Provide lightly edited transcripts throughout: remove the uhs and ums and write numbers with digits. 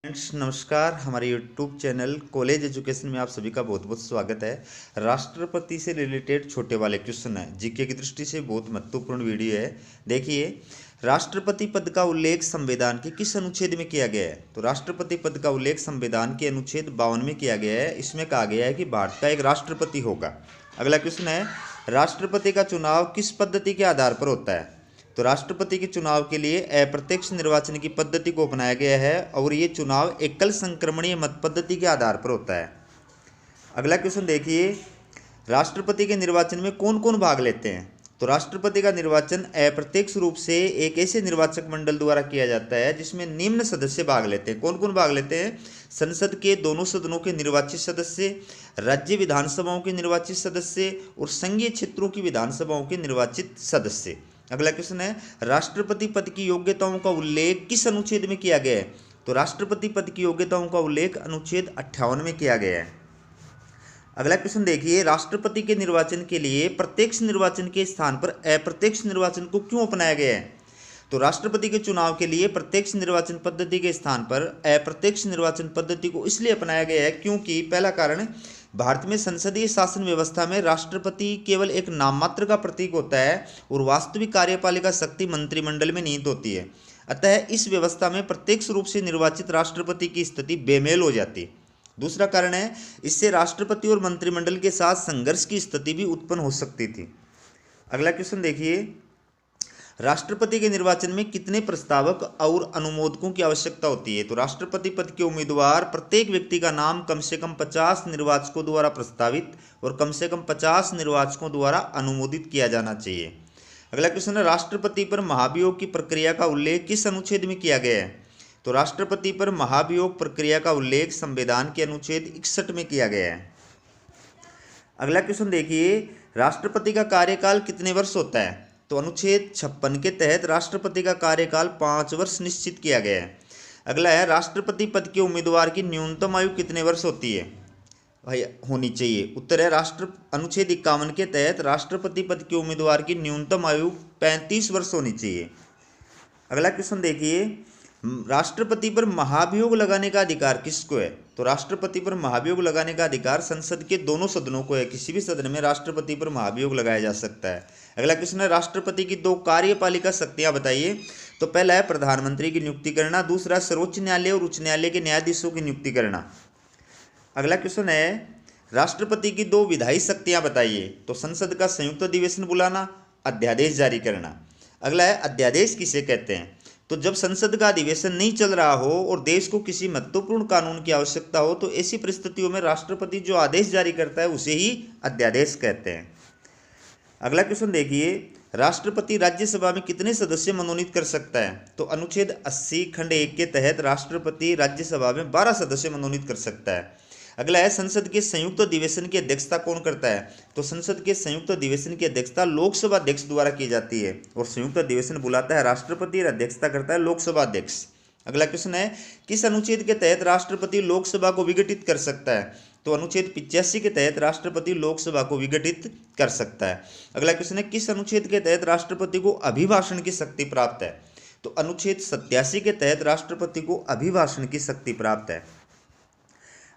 Friends नमस्कार। हमारे YouTube channel college education में आप सभी का बहुत बहुत स्वागत है। राष्ट्रपति से रिलेटेड छोटे वाले क्वेश्चन है, जीके की दृष्टि से बहुत महत्वपूर्ण वीडियो है। देखिए, राष्ट्रपति पद का उल्लेख संविधान के किस अनुच्छेद में किया गया है? तो राष्ट्रपति पद का उल्लेख संविधान के अनुच्छेद 52 में किया गया है। इसमें कहा गया है कि भारत का एक राष्ट्रपति होगा। अगला क्वेश्चन है, राष्ट्रपति का चुनाव किस पद्धति के आधार पर होता है? तो राष्ट्रपति के चुनाव के लिए अप्रत्यक्ष निर्वाचन की पद्धति को अपनाया गया है और ये चुनाव एकल संक्रमणीय मत पद्धति के आधार पर होता है। अगला क्वेश्चन देखिए, राष्ट्रपति के निर्वाचन में कौन कौन भाग लेते हैं? तो राष्ट्रपति का निर्वाचन अप्रत्यक्ष रूप से एक ऐसे निर्वाचक मंडल द्वारा किया जाता है जिसमें निम्न सदस्य भाग लेते हैं। कौन कौन भाग लेते हैं? संसद के दोनों सदनों के निर्वाचित सदस्य, राज्य विधानसभाओं के निर्वाचित सदस्य और संघीय क्षेत्रों की विधानसभाओं के निर्वाचित सदस्य। अगला क्वेश्चन है, राष्ट्रपति पद की योग्यताओं का उल्लेख किस अनुच्छेद में किया गया है? तो राष्ट्रपति पद की योग्यताओं का उल्लेख अनुच्छेद 58 में किया गया है। अगला क्वेश्चन देखिए, राष्ट्रपति के निर्वाचन के लिए प्रत्यक्ष निर्वाचन के स्थान पर अप्रत्यक्ष निर्वाचन को क्यों अपनाया गया है? तो राष्ट्रपति के चुनाव के लिए प्रत्यक्ष निर्वाचन पद्धति के स्थान पर अप्रत्यक्ष निर्वाचन पद्धति को इसलिए अपनाया गया है क्योंकि पहला कारण, भारत में संसदीय शासन व्यवस्था में राष्ट्रपति केवल एक नाममात्र का प्रतीक होता है और वास्तविक कार्यपालिका शक्ति मंत्रिमंडल में निहित होती है। अतः इस व्यवस्था में प्रत्यक्ष रूप से निर्वाचित राष्ट्रपति की स्थिति बेमेल हो जाती। दूसरा कारण है, इससे राष्ट्रपति और मंत्रिमंडल के साथ संघर्ष की स्थिति भी उत्पन्न हो सकती थी। अगला क्वेश्चन देखिए, राष्ट्रपति के निर्वाचन में कितने प्रस्तावक और अनुमोदकों की आवश्यकता होती है? तो राष्ट्रपति पद के उम्मीदवार प्रत्येक व्यक्ति का नाम कम से कम 50 निर्वाचकों द्वारा प्रस्तावित और कम से कम 50 निर्वाचकों द्वारा अनुमोदित किया जाना चाहिए। अगला क्वेश्चन है, राष्ट्रपति पर महाभियोग की प्रक्रिया का उल्लेख किस अनुच्छेद में किया गया है? तो राष्ट्रपति पर महाभियोग प्रक्रिया का उल्लेख संविधान के अनुच्छेद 61 में किया गया है। अगला क्वेश्चन देखिए, राष्ट्रपति का कार्यकाल कितने वर्ष होता है? तो अनुच्छेद 56 के तहत राष्ट्रपति का कार्यकाल 5 वर्ष निश्चित किया गया है। अगला है, राष्ट्रपति पद के उम्मीदवार की न्यूनतम आयु कितने वर्ष होती है भाई होनी चाहिए? उत्तर है, अनुच्छेद 51 के तहत राष्ट्रपति पद के उम्मीदवार की न्यूनतम आयु 35 वर्ष होनी चाहिए। अगला क्वेश्चन देखिए, राष्ट्रपति पर महाभियोग लगाने का अधिकार किसको है? तो राष्ट्रपति पर महाभियोग लगाने का अधिकार संसद के दोनों सदनों को है। किसी भी सदन में राष्ट्रपति पर महाभियोग लगाया जा सकता है। अगला क्वेश्चन है, राष्ट्रपति की 2 कार्यपालिका शक्तियां बताइए। तो पहला है प्रधानमंत्री की नियुक्ति करना, दूसरा सर्वोच्च न्यायालय और उच्च न्यायालय के न्यायाधीशों की नियुक्ति करना। अगला क्वेश्चन है, राष्ट्रपति की 2 विधायी शक्तियां बताइए। तो संसद का संयुक्त अधिवेशन बुलाना, अध्यादेश जारी करना। अगला है, अध्यादेश किसे कहते हैं? तो जब संसद का अधिवेशन नहीं चल रहा हो और देश को किसी महत्वपूर्ण कानून की आवश्यकता हो तो ऐसी परिस्थितियों में राष्ट्रपति जो आदेश जारी करता है उसे ही अध्यादेश कहते हैं। अगला क्वेश्चन देखिए, राष्ट्रपति राज्यसभा में कितने सदस्य मनोनीत कर सकता है? तो अनुच्छेद 80 खंड 1 के तहत राष्ट्रपति राज्यसभा में 12 सदस्य मनोनीत कर सकता है। अगला है, संसद के संयुक्त अधिवेशन की अध्यक्षता कौन करता है? तो संसद के संयुक्त अधिवेशन की अध्यक्षता लोकसभा अध्यक्ष द्वारा की जाती है और संयुक्त अधिवेशन बुलाता है राष्ट्रपति और अध्यक्षता करता है लोकसभा अध्यक्ष। अगला क्वेश्चन है, किस अनुच्छेद के तहत राष्ट्रपति लोकसभा को विघटित कर सकता है? तो अनुच्छेद 85 के तहत राष्ट्रपति लोकसभा को विघटित कर सकता है। अगला क्वेश्चन है, किस अनुच्छेद के तहत राष्ट्रपति को अभिभाषण की शक्ति प्राप्त है? तो अनुच्छेद 87 के तहत राष्ट्रपति को अभिभाषण की शक्ति प्राप्त है।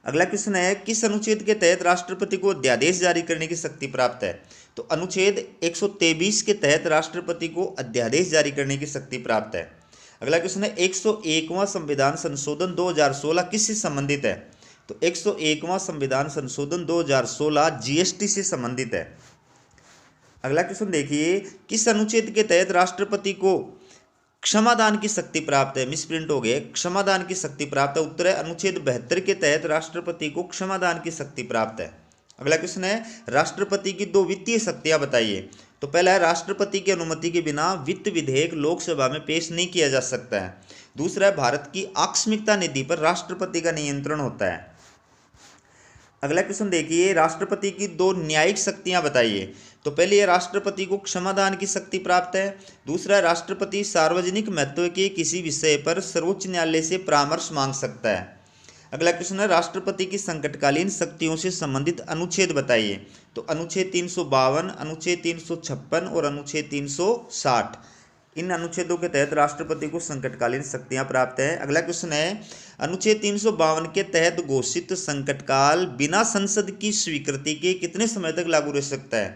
अगला क्वेश्चन है, किस अनुच्छेद के तहत राष्ट्रपति को अध्यादेश जारी करने की शक्ति प्राप्त है? तो अनुच्छेद 123 के तहत राष्ट्रपति को अध्यादेश जारी करने की शक्ति प्राप्त है। अगला क्वेश्चन है, 101वां संविधान संशोधन 2016 किससे संबंधित है? तो 101वां संविधान संशोधन 2016 जीएसटी से संबंधित है। अगला क्वेश्चन देखिए, किस अनुच्छेद के तहत राष्ट्रपति को क्षमादान की शक्ति प्राप्त है? मिसप्रिंट हो गए, क्षमादान की शक्ति प्राप्त है। उत्तर है, अनुच्छेद 72 के तहत राष्ट्रपति को क्षमादान की शक्ति प्राप्त है। अगला क्वेश्चन है, राष्ट्रपति की 2 वित्तीय शक्तियां बताइए। तो पहला है, राष्ट्रपति की अनुमति के बिना वित्त विधेयक लोकसभा में पेश नहीं किया जा सकता है। दूसरा है, भारत की आकस्मिकता निधि पर राष्ट्रपति का नियंत्रण होता है। अगला क्वेश्चन देखिए, राष्ट्रपति की 2 न्यायिक शक्तियां बताइए। तो पहली है, राष्ट्रपति को क्षमादान की शक्ति प्राप्त है। दूसरा है, राष्ट्रपति सार्वजनिक महत्व के किसी विषय पर सर्वोच्च न्यायालय से परामर्श मांग सकता है। अगला क्वेश्चन है, राष्ट्रपति की संकटकालीन शक्तियों से संबंधित अनुच्छेद बताइए। तो अनुच्छेद 352, अनुच्छेद 356 और अनुच्छेद 360 इन अनुच्छेदों के तहत राष्ट्रपति को संकटकालीन शक्तियां प्राप्त हैं। अगला क्वेश्चन है, अनुच्छेद 352 के तहत घोषित संकटकाल बिना संसद की स्वीकृति के कितने समय तक लागू रह सकता है?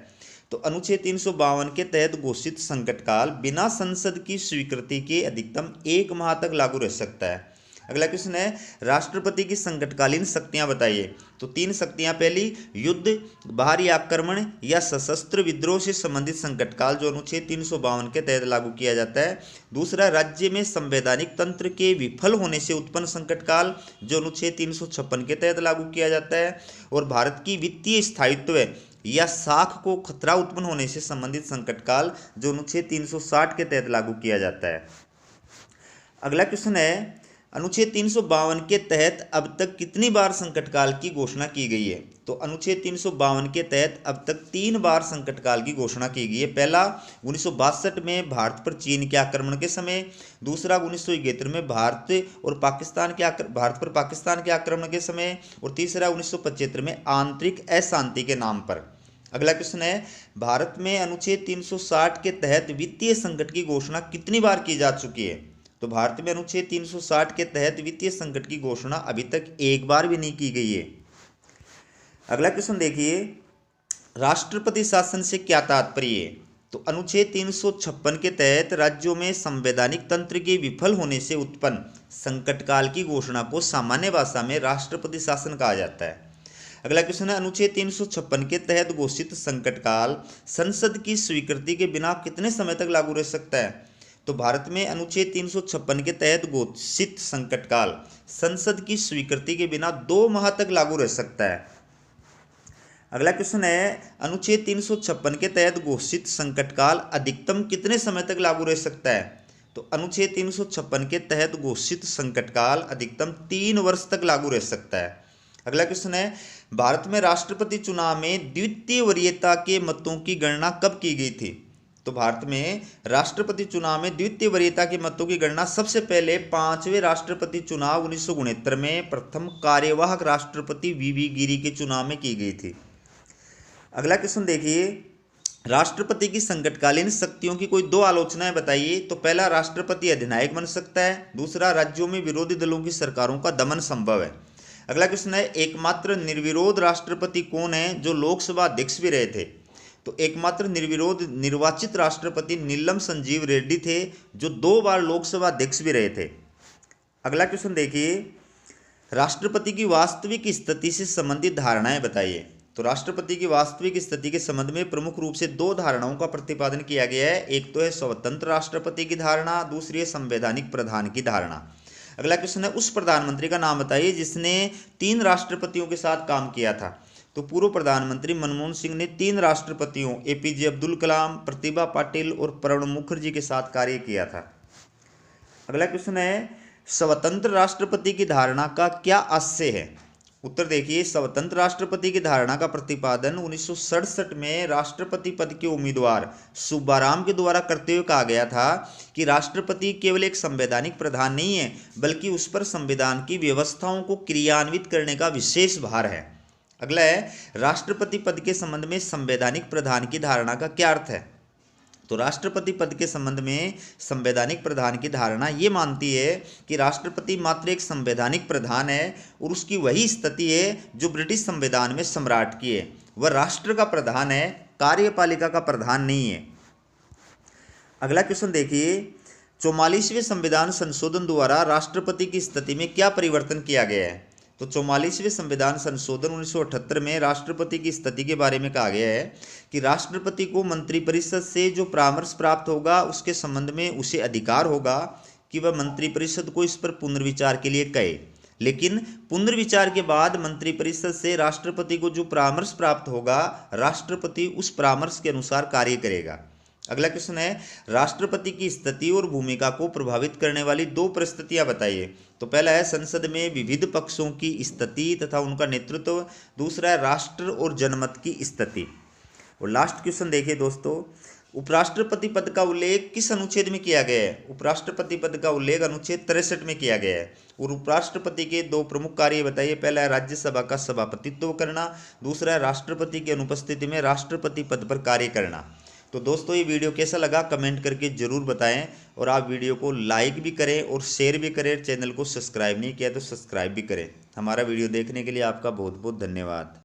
तो अनुच्छेद 352 के तहत घोषित संकटकाल बिना संसद की स्वीकृति के अधिकतम 1 माह तक लागू रह सकता है। अगला क्वेश्चन है, राष्ट्रपति की संकटकालीन शक्तियां बताइए। तो 3 शक्तियां, पहली युद्ध, बाहरी आक्रमण या सशस्त्र विद्रोह से संबंधित संकटकाल जो अनुच्छेद 352 के तहत लागू किया जाता है। दूसरा, राज्य में संवैधानिक तंत्र के विफल होने से उत्पन्न संकटकाल जो अनुच्छेद 356 के तहत लागू किया जाता है। और भारत की वित्तीय स्थायित्व या साख को खतरा उत्पन्न होने से संबंधित संकटकाल जो अनुच्छेद 360 के तहत लागू किया जाता है। अगला क्वेश्चन है, अनुच्छेद 352 के तहत अब तक कितनी बार संकटकाल की घोषणा की गई है? तो अनुच्छेद 352 के तहत अब तक 3 बार संकटकाल की घोषणा की गई है। पहला 1962 में भारत पर चीन के आक्रमण के समय, दूसरा 1971 में भारत पर पाकिस्तान के आक्रमण के समय, और तीसरा 1975 में आंतरिक अशांति के नाम पर। अगला क्वेश्चन है, भारत में अनुच्छेद 360 के तहत वित्तीय संकट की घोषणा कितनी बार की जा चुकी है? तो भारत में अनुच्छेद 360 के तहत वित्तीय संकट की घोषणा अभी तक 1 बार भी नहीं की गई है। अगला क्वेश्चन देखिए, राष्ट्रपति शासन से क्या तात्पर्य है? तो अनुच्छेद 356 के तहत राज्यों में संवैधानिक तंत्र के विफल होने से उत्पन्न संकटकाल की घोषणा को सामान्य भाषा में राष्ट्रपति शासन कहा जाता है। अगला क्वेश्चन है, अनुच्छेद 356 के तहत घोषित संकटकाल संसद की स्वीकृति के बिना कितने समय तक लागू रह सकता है? तो भारत में अनुच्छेद 356 के तहत घोषित संकटकाल संसद की स्वीकृति के बिना 2 माह तक लागू रह सकता है। अगला क्वेश्चन है, अनुच्छेद 356 के तहत घोषित संकटकाल अधिकतम कितने समय तक लागू रह सकता है? तो अनुच्छेद 356 के तहत घोषित संकटकाल अधिकतम 3 वर्ष तक लागू रह सकता है। अगला क्वेश्चन है, भारत में राष्ट्रपति चुनाव में द्वितीय वरीयता के मतों की गणना कब की गई थी? तो भारत में राष्ट्रपति चुनाव में द्वितीय वरीयता के मतों की गणना सबसे पहले 5वें राष्ट्रपति चुनाव 1969 में प्रथम कार्यवाहक राष्ट्रपति वीवी गिरि के चुनाव में की गई थी। अगला क्वेश्चन देखिए, राष्ट्रपति की संकटकालीन शक्तियों की कोई 2 आलोचनाएं बताइए। तो पहला, राष्ट्रपति अधिनायक बन सकता है। दूसरा, राज्यों में विरोधी दलों की सरकारों का दमन संभव है। अगला क्वेश्चन है, एकमात्र निर्विरोध राष्ट्रपति कौन है जो लोकसभा अध्यक्ष भी रहे थे? तो एकमात्र निर्विरोध निर्वाचित राष्ट्रपति नीलम संजीव रेड्डी थे जो 2 बार लोकसभा अध्यक्ष भी रहे थे। अगला क्वेश्चन देखिए, राष्ट्रपति की वास्तविक स्थिति से संबंधित धारणाएं बताइए। तो राष्ट्रपति की वास्तविक स्थिति के संबंध में प्रमुख रूप से 2 धारणाओं का प्रतिपादन किया गया है। एक तो है स्वतंत्र राष्ट्रपति की धारणा, दूसरी है संवैधानिक प्रधान की धारणा। अगला क्वेश्चन है, उस प्रधानमंत्री का नाम बताइए जिसने 3 राष्ट्रपतियों के साथ काम किया था। तो पूर्व प्रधानमंत्री मनमोहन सिंह ने 3 राष्ट्रपतियों एपीजे अब्दुल कलाम, प्रतिभा पाटिल और प्रणब मुखर्जी के साथ कार्य किया था। अगला क्वेश्चन है, स्वतंत्र राष्ट्रपति की धारणा का क्या आशय है? उत्तर देखिए, स्वतंत्र राष्ट्रपति की धारणा का प्रतिपादन 1967 में राष्ट्रपति पद के उम्मीदवार सुब्बाराम के द्वारा करते हुए कहा गया था कि राष्ट्रपति केवल एक संवैधानिक प्रधान नहीं है बल्कि उस पर संविधान की व्यवस्थाओं को क्रियान्वित करने का विशेष भार है। अगला है, राष्ट्रपति पद के संबंध में संवैधानिक प्रधान की धारणा का क्या अर्थ है? तो राष्ट्रपति पद के संबंध में संवैधानिक प्रधान की धारणा ये मानती है कि राष्ट्रपति मात्र एक संवैधानिक प्रधान है और उसकी वही स्थिति है जो ब्रिटिश संविधान में सम्राट की है। वह राष्ट्र का प्रधान है, कार्यपालिका का प्रधान नहीं है। अगला क्वेश्चन देखिए, 44वें संविधान संशोधन द्वारा राष्ट्रपति की स्थिति में क्या परिवर्तन किया गया है? तो 44वें संविधान संशोधन 1978 में राष्ट्रपति की स्थिति के बारे में कहा गया है कि राष्ट्रपति को मंत्रिपरिषद से जो परामर्श प्राप्त होगा उसके संबंध में उसे अधिकार होगा कि वह मंत्रिपरिषद को इस पर पुनर्विचार के लिए कहे, लेकिन पुनर्विचार के बाद मंत्रिपरिषद से राष्ट्रपति को जो परामर्श प्राप्त होगा राष्ट्रपति उस परामर्श के अनुसार कार्य करेगा। अगला क्वेश्चन है, राष्ट्रपति की स्थिति और भूमिका को प्रभावित करने वाली 2 परिस्थितियां बताइए। तो पहला है संसद में विविध पक्षों की स्थिति तथा उनका नेतृत्व, दूसरा है राष्ट्र और जनमत की स्थिति। और लास्ट क्वेश्चन देखिए दोस्तों, उपराष्ट्रपति पद का उल्लेख किस अनुच्छेद में किया गया है? उपराष्ट्रपति पद का उल्लेख अनुच्छेद 63 में किया गया है। और उपराष्ट्रपति के 2 प्रमुख कार्य बताइए। पहला है राज्यसभा का सभापतित्व करना, दूसरा है राष्ट्रपति की अनुपस्थिति में राष्ट्रपति पद पर कार्य करना। तो दोस्तों ये वीडियो कैसा लगा कमेंट करके ज़रूर बताएं, और आप वीडियो को लाइक भी करें और शेयर भी करें। चैनल को सब्सक्राइब नहीं किया तो सब्सक्राइब भी करें। हमारा वीडियो देखने के लिए आपका बहुत बहुत धन्यवाद।